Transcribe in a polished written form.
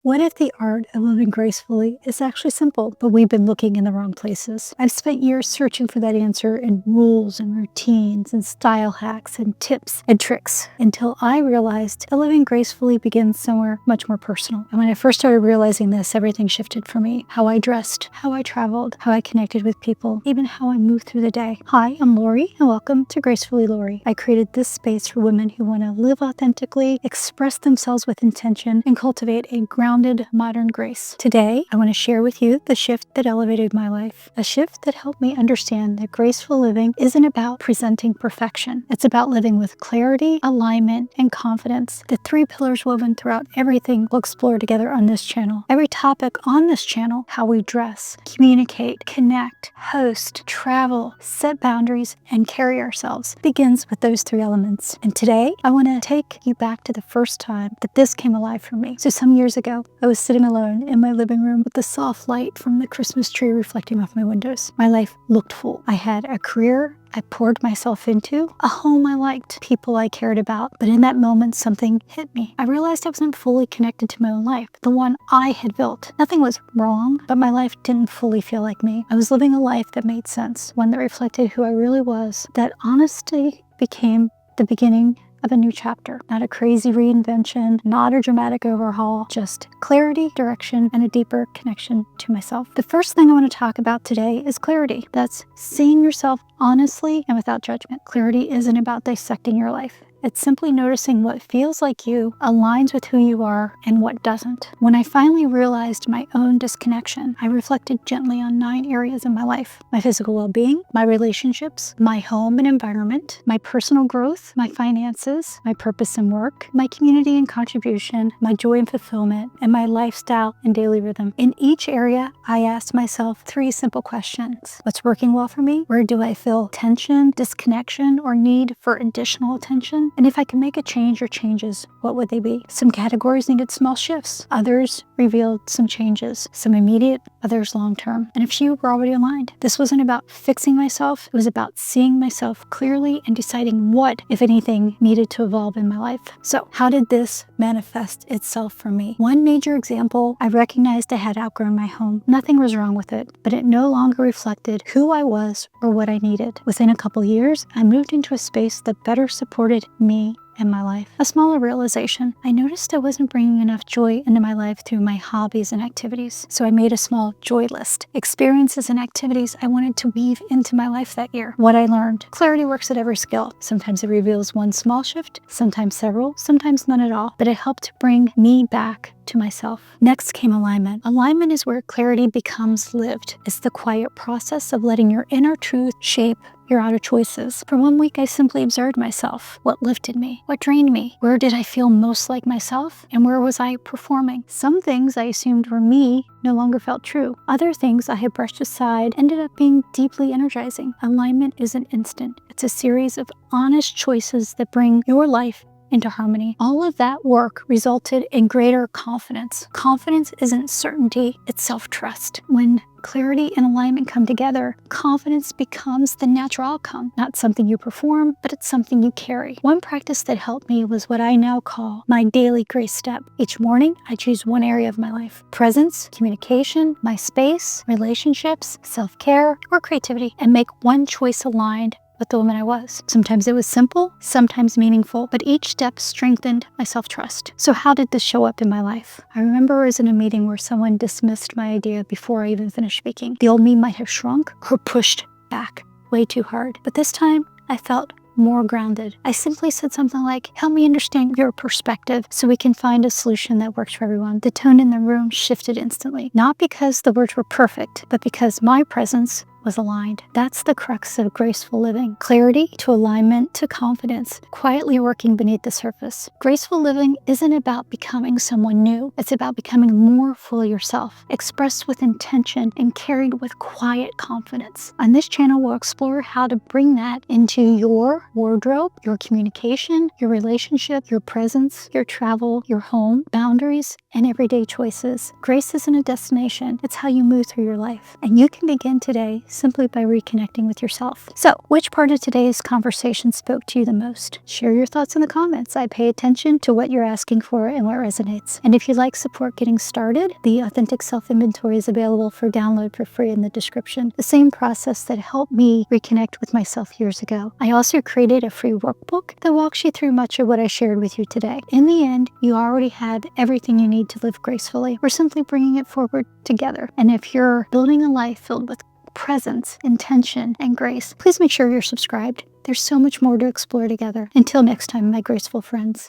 What if the art of living gracefully is actually simple, but we've been looking in the wrong places? I've spent years searching for that answer in rules and routines and style hacks and tips and tricks until I realized that living gracefully begins somewhere much more personal. And when I first started realizing this, everything shifted for me. How I dressed, how I traveled, how I connected with people, even how I moved through the day. Hi, I'm Lori, and welcome to Gracefully Lori. I created this space for women who want to live authentically, express themselves with intention, and cultivate a grounded modern grace. Today, I want to share with you the shift that elevated my life, a shift that helped me understand that graceful living isn't about presenting perfection. It's about living with clarity, alignment, and confidence, the three pillars woven throughout everything we'll explore together on this channel. Every topic on this channel, how we dress, communicate, connect, host, travel, set boundaries, and carry ourselves, begins with those three elements. And today, I want to take you back to the first time that this came alive for me. So some years ago, I was sitting alone in my living room with the soft light from the Christmas tree reflecting off my windows. My life looked full. I had a career I poured myself into, a home I liked, people I cared about. But in that moment, something hit me. I realized I wasn't fully connected to my own life, the one I had built. Nothing was wrong, but my life didn't fully feel like me. I was living a life that made sense, one that reflected who I really was. That honesty became the beginning of a new chapter. Not a crazy reinvention, not a dramatic overhaul, just clarity, direction, and a deeper connection to myself. The first thing I want to talk about today is clarity. That's seeing yourself honestly and without judgment. Clarity isn't about dissecting your life. It's simply noticing what feels like you, aligns with who you are, and what doesn't. When I finally realized my own disconnection, I reflected gently on 9 areas of my life: my physical well-being, my relationships, my home and environment, my personal growth, my finances, my purpose and work, my community and contribution, my joy and fulfillment, and my lifestyle and daily rhythm. In each area, I asked myself 3 simple questions. What's working well for me? Where do I feel tension, disconnection, or need for additional attention? And if I could make a change or changes, what would they be? Some categories needed small shifts. Others revealed some changes, some immediate, others long-term. And a few were already aligned. This wasn't about fixing myself. It was about seeing myself clearly and deciding what, if anything, needed to evolve in my life. So how did this manifest itself for me? One major example, I recognized I had outgrown my home. Nothing was wrong with it, but it no longer reflected who I was or what I needed. Within a couple years, I moved into a space that better supported me and my life. A smaller realization, I noticed I wasn't bringing enough joy into my life through my hobbies and activities. So I made a small joy list, experiences and activities I wanted to weave into my life that year. What I learned: clarity works at every scale. Sometimes it reveals one small shift, sometimes several, sometimes none at all, but it helped bring me back to myself. Next came alignment. Alignment is where clarity becomes lived. It's the quiet process of letting your inner truth shape your outer choices. For 1 week, I simply observed myself. What lifted me? What drained me? Where did I feel most like myself? And where was I performing? Some things I assumed were me no longer felt true. Other things I had brushed aside ended up being deeply energizing. Alignment isn't instant. It's a series of honest choices that bring your life into harmony. All of that work resulted in greater confidence. Confidence isn't certainty, it's self-trust. When clarity and alignment come together, confidence becomes the natural outcome, not something you perform, but it's something you carry. One practice that helped me was what I now call my daily grace step. Each morning, I choose one area of my life: presence, communication, my space, relationships, self-care, or creativity, and make one choice aligned with the woman I was. Sometimes it was simple, sometimes meaningful, but each step strengthened my self-trust. So how did this show up in my life? I remember I was in a meeting where someone dismissed my idea before I even finished speaking. The old me might have shrunk or pushed back way too hard, but this time I felt more grounded. I simply said something like, "Help me understand your perspective so we can find a solution that works for everyone." The tone in the room shifted instantly, not because the words were perfect, but because my presence was aligned. That's the crux of graceful living. Clarity to alignment to confidence, quietly working beneath the surface. Graceful living isn't about becoming someone new. It's about becoming more fully yourself, expressed with intention and carried with quiet confidence. On this channel, we'll explore how to bring that into your wardrobe, your communication, your relationship, your presence, your travel, your home, boundaries, and everyday choices. Grace isn't a destination. It's how you move through your life. And you can begin today simply by reconnecting with yourself. So, which part of today's conversation spoke to you the most? Share your thoughts in the comments. I pay attention to what you're asking for and what resonates. And if you'd like support getting started, the Authentic Self Inventory is available for download for free in the description. The same process that helped me reconnect with myself years ago. I also created a free workbook that walks you through much of what I shared with you today. In the end, you already have everything you need to live gracefully. We're simply bringing it forward together. And if you're building a life filled with presence, intention, and grace, please make sure you're subscribed. There's so much more to explore together. Until next time, my graceful friends.